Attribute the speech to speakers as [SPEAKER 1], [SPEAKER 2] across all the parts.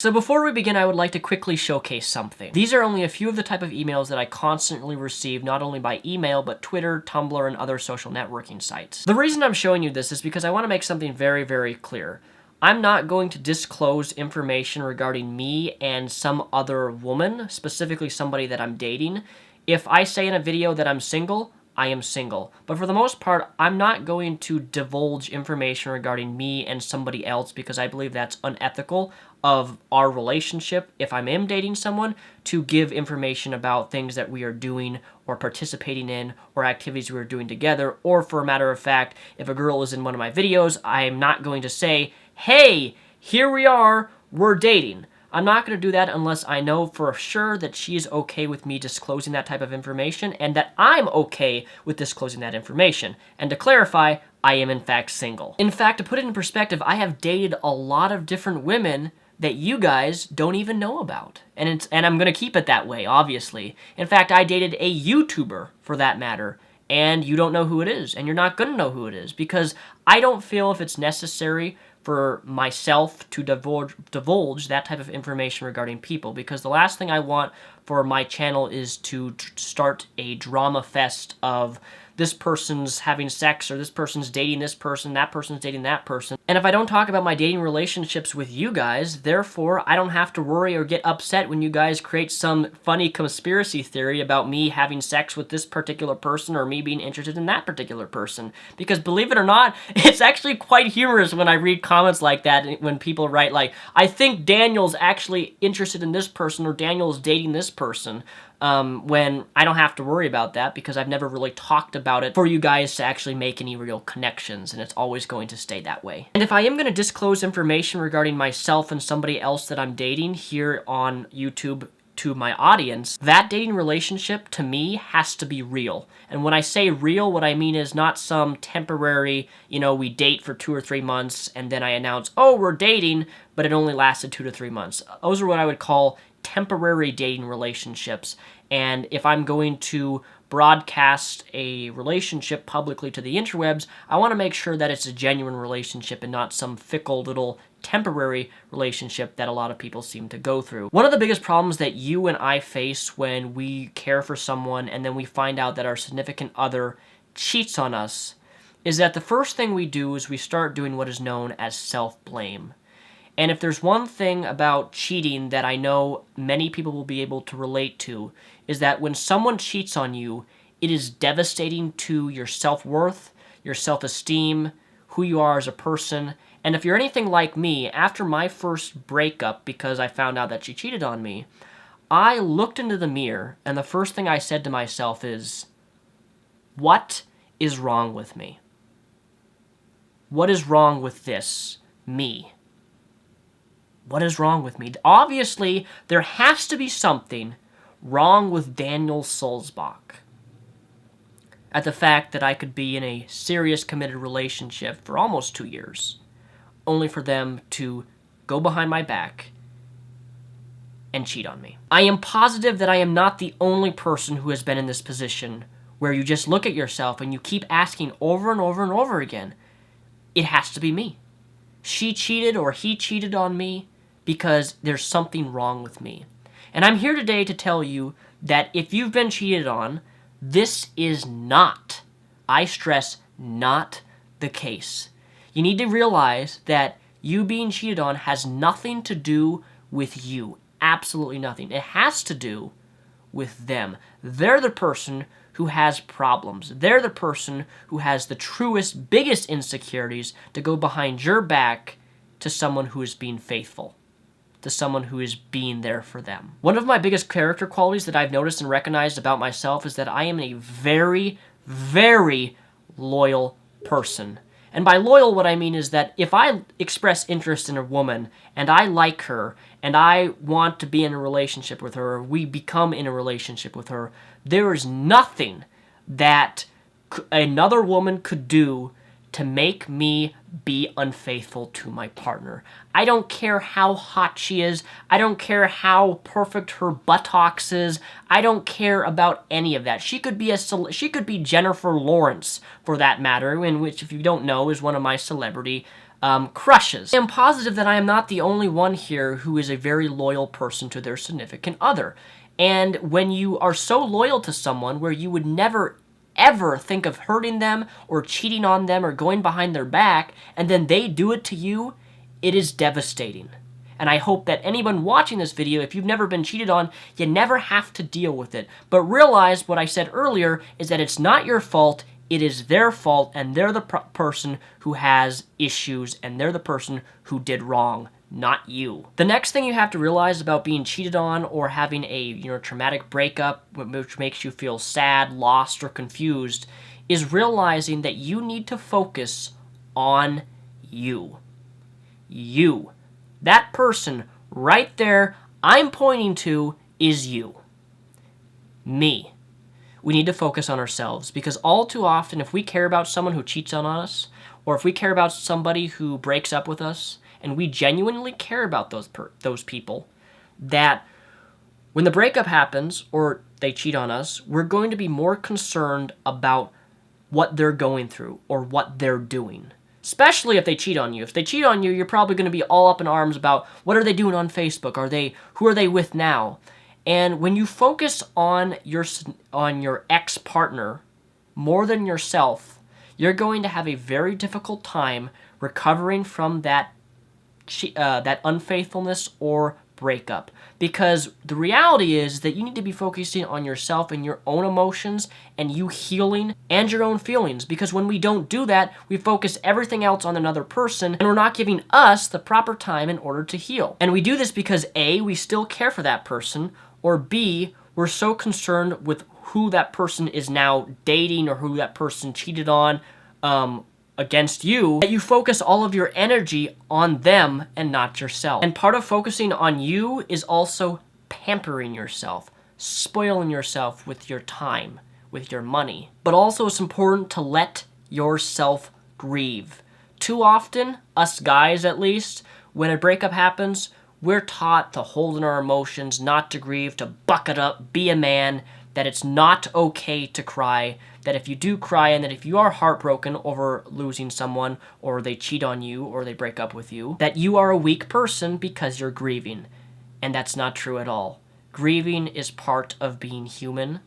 [SPEAKER 1] So before we begin, I would like to quickly showcase something. These are only a few of the type of emails that I constantly receive, not only by email, but Twitter, Tumblr, and other social networking sites. The reason I'm showing you this is because I want to make something very, very clear. I'm not going to disclose information regarding me and some other woman, specifically somebody that I'm dating. If I say in a video that I'm single, I am single. But for the most part, I'm not going to divulge information regarding me and somebody else because I believe that's unethical of our relationship, if I am dating someone, to give information about things that we are doing or participating in or activities we are doing together. Or for a matter of fact, if a girl is in one of my videos, I'm not going to say, hey, here we are, we're dating. I'm not going to do that unless I know for sure that she is okay with me disclosing that type of information and that I'm okay with disclosing that information. And to clarify, I am in fact single. In fact, to put it in perspective, I have dated a lot of different women that you guys don't even know about. And I'm going to keep it that way, obviously. In fact, I dated a YouTuber, for that matter, and you don't know who it is, and you're not going to know who it is, because I don't feel if it's necessary for myself to divulge that type of information regarding people, because the last thing I want for my channel is to start a drama fest of this person's having sex, or this person's dating this person, that person's dating that person. And if I don't talk about my dating relationships with you guys, therefore, I don't have to worry or get upset when you guys create some funny conspiracy theory about me having sex with this particular person or me being interested in that particular person. Because believe it or not, it's actually quite humorous when I read comments like that, when people write like, I think Daniel's actually interested in this person, or Daniel's dating this person. When I don't have to worry about that because I've never really talked about it for you guys to actually make any real connections, and it's always going to stay that way. And if I am going to disclose information regarding myself and somebody else that I'm dating here on YouTube to my audience, that dating relationship to me has to be real. And when I say real, what I mean is not some temporary, we date for 2 or 3 months and then I announce, oh, we're dating, but it only lasted 2 to 3 months. Those are what I would call temporary dating relationships. And if I'm going to broadcast a relationship publicly to the interwebs, I want to make sure that it's a genuine relationship and not some fickle little temporary relationship that a lot of people seem to go through. One of the biggest problems that you and I face when we care for someone and then we find out that our significant other cheats on us is that the first thing we do is we start doing what is known as self-blame. And if there's one thing about cheating that I know many people will be able to relate to, is that when someone cheats on you, it is devastating to your self-worth, your self-esteem, who you are as a person. And if you're anything like me, after my first breakup, because I found out that she cheated on me, I looked into the mirror, and the first thing I said to myself is, what is wrong with me? What is wrong with this, me? What is wrong with me? Obviously, there has to be something wrong with Daniel Sulzbach. At the fact that I could be in a serious committed relationship for almost 2 years, only for them to go behind my back and cheat on me. I am positive that I am not the only person who has been in this position where you just look at yourself and you keep asking over and over and over again, it has to be me. She cheated or he cheated on me because there's something wrong with me. And I'm here today to tell you that if you've been cheated on, this is not, I stress, not the case. You need to realize that you being cheated on has nothing to do with you. Absolutely nothing. It has to do with them. They're the person who has problems. They're the person who has the truest, biggest insecurities to go behind your back to someone who is being faithful, to someone who is being there for them. One of my biggest character qualities that I've noticed and recognized about myself is that I am a very, very loyal person. And by loyal, what I mean is that if I express interest in a woman and I like her and I want to be in a relationship with her, or we become in a relationship with her, there is nothing that another woman could do to make me be unfaithful to my partner. I don't care how hot she is. I don't care how perfect her buttocks is. I don't care about any of that. She could be Jennifer Lawrence, for that matter, in which, if you don't know, is one of my celebrity crushes. I am positive that I am not the only one here who is a very loyal person to their significant other. And when you are so loyal to someone where you would never ever think of hurting them or cheating on them or going behind their back, and then they do it to you, it is devastating. And I hope that anyone watching this video, if you've never been cheated on, you never have to deal with it. But realize what I said earlier is that it's not your fault, it is their fault, and they're the person who has issues, and they're the person who did wrong, not you. The next thing you have to realize about being cheated on or having a traumatic breakup, which makes you feel sad, lost, or confused, is realizing that you need to focus on you. You. That person right there I'm pointing to is you. Me. We need to focus on ourselves, because all too often, if we care about someone who cheats on us, or if we care about somebody who breaks up with us, and we genuinely care about those people, that when the breakup happens or they cheat on us, we're going to be more concerned about what they're going through or what they're doing. Especially if they cheat on you. If they cheat on you, you're probably going to be all up in arms about what are they doing on Facebook? Who are they with now? And when you focus on your ex-partner more than yourself, you're going to have a very difficult time recovering from that unfaithfulness or breakup. Because the reality is that you need to be focusing on yourself and your own emotions and you healing and your own feelings. Because when we don't do that, we focus everything else on another person and we're not giving us the proper time in order to heal. And we do this because A, we still care for that person, or B, we're so concerned with who that person is now dating or who that person cheated on against you, that you focus all of your energy on them and not yourself. And part of focusing on you is also pampering yourself, spoiling yourself with your time, with your money. But also it's important to let yourself grieve. Too often, us guys at least, when a breakup happens, we're taught to hold in our emotions, not to grieve, to buck it up, be a man, that it's not okay to cry, that if you do cry and that if you are heartbroken over losing someone or they cheat on you or they break up with you, that you are a weak person because you're grieving. And that's not true at all. Grieving is part of being human.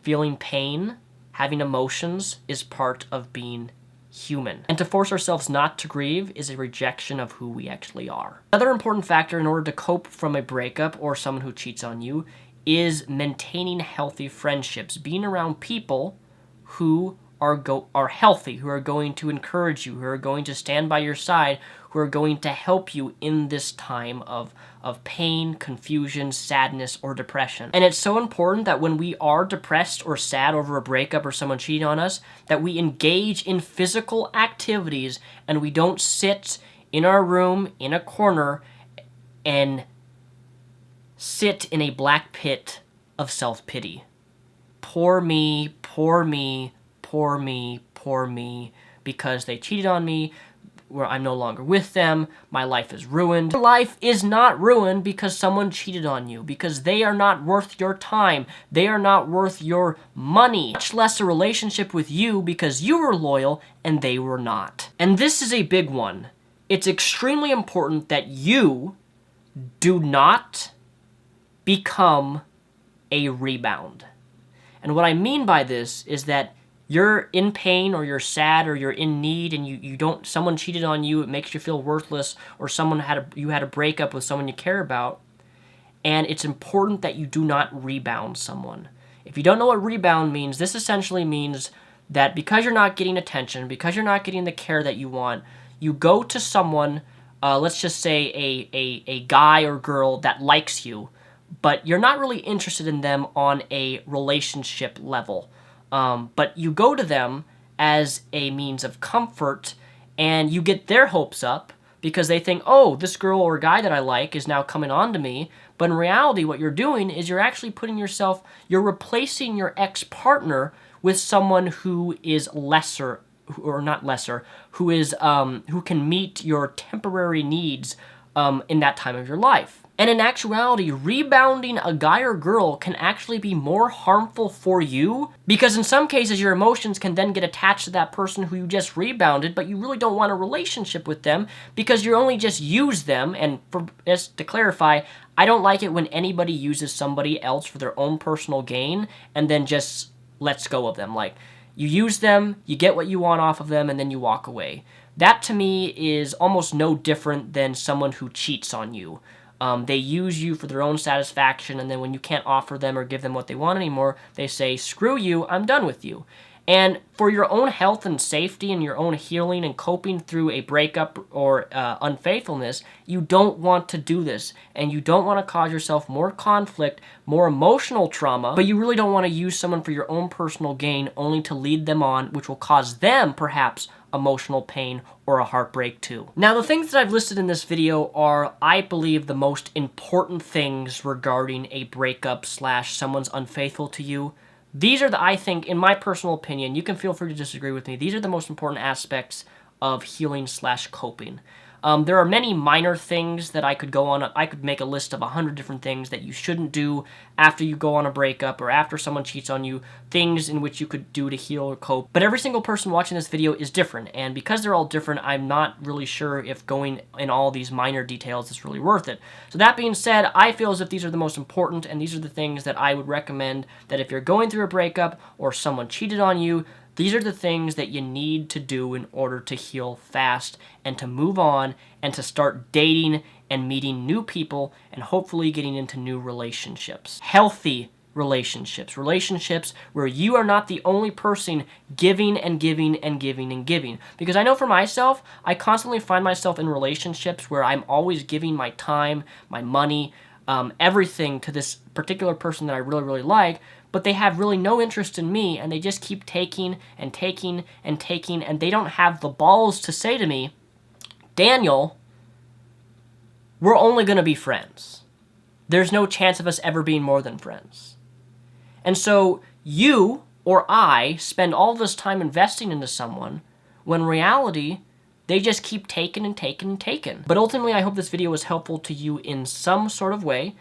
[SPEAKER 1] Feeling pain, having emotions is part of being human. And to force ourselves not to grieve is a rejection of who we actually are. Another important factor in order to cope from a breakup or someone who cheats on you is maintaining healthy friendships, being around people who are healthy, who are going to encourage you, who are going to stand by your side, who are going to help you in this time of pain, confusion, sadness, or depression. And it's so important that when we are depressed or sad over a breakup or someone cheating on us, that we engage in physical activities and we don't sit in our room in a corner and sit in a black pit of self-pity. Poor me, poor me, poor me, poor me, because they cheated on me, where I'm no longer with them, my life is ruined. Your life is not ruined because someone cheated on you, because they are not worth your time, they are not worth your money, much less a relationship with you because you were loyal and they were not. And this is a big one. It's extremely important that you do not become a rebound. And what I mean by this is that you're in pain or you're sad or you're in need and someone cheated on you, it makes you feel worthless, or you had a breakup with someone you care about, and it's important that you do not rebound someone. If you don't know what rebound means, this essentially means that because you're not getting attention, because you're not getting the care that you want, you go to someone, let's just say a guy or girl that likes you, but you're not really interested in them on a relationship level. But you go to them as a means of comfort, and you get their hopes up because they think, oh, this girl or guy that I like is now coming on to me. But in reality, what you're doing is you're actually you're replacing your ex-partner with someone who is lesser, or not lesser, who can meet your temporary needs in that time of your life. And in actuality, rebounding a guy or girl can actually be more harmful for you, because in some cases your emotions can then get attached to that person who you just rebounded, but you really don't want a relationship with them because you only just use them. And for just to clarify, I don't like it when anybody uses somebody else for their own personal gain and then just lets go of them. Like, you use them, you get what you want off of them, and then you walk away. That to me is almost no different than someone who cheats on you. They use you for their own satisfaction, and then when you can't offer them or give them what they want anymore, they say, screw you, I'm done with you. And for your own health and safety and your own healing and coping through a breakup or unfaithfulness, you don't want to do this. And you don't want to cause yourself more conflict, more emotional trauma, but you really don't want to use someone for your own personal gain only to lead them on, which will cause them, perhaps, emotional pain or a heartbreak too. Now, the things that I've listed in this video are, I believe, the most important things regarding a breakup / someone's unfaithful to you. These are the, I think, in my personal opinion, you can feel free to disagree with me, these are the most important aspects of healing / coping. There are many minor things that I could go on. I could make a list of 100 different things that you shouldn't do after you go on a breakup or after someone cheats on you, things in which you could do to heal or cope. But every single person watching this video is different, and because they're all different, I'm not really sure if going in all these minor details is really worth it. So that being said, I feel as if these are the most important, and these are the things that I would recommend that if you're going through a breakup or someone cheated on you, these are the things that you need to do in order to heal fast and to move on and to start dating and meeting new people and hopefully getting into new relationships. Healthy relationships. Relationships where you are not the only person giving and giving and giving and giving. Because I know for myself, I constantly find myself in relationships where I'm always giving my time, my money, everything to this particular person that I really, really like, but they have really no interest in me, and they just keep taking and taking and taking, and they don't have the balls to say to me, Daniel, we're only going to be friends. There's no chance of us ever being more than friends. And so you or I spend all this time investing into someone when in reality, they just keep taking and taking and taking. But ultimately, I hope this video was helpful to you in some sort of way.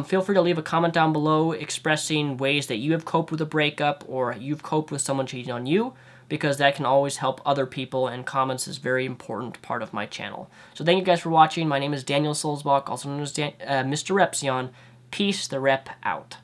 [SPEAKER 1] Feel free to leave a comment down below expressing ways that you have coped with a breakup or you've coped with someone cheating on you, because that can always help other people, and comments is a very important part of my channel. So thank you guys for watching. My name is Daniel Sulzbach, also known as Mr. Repsion. Peace, the rep out.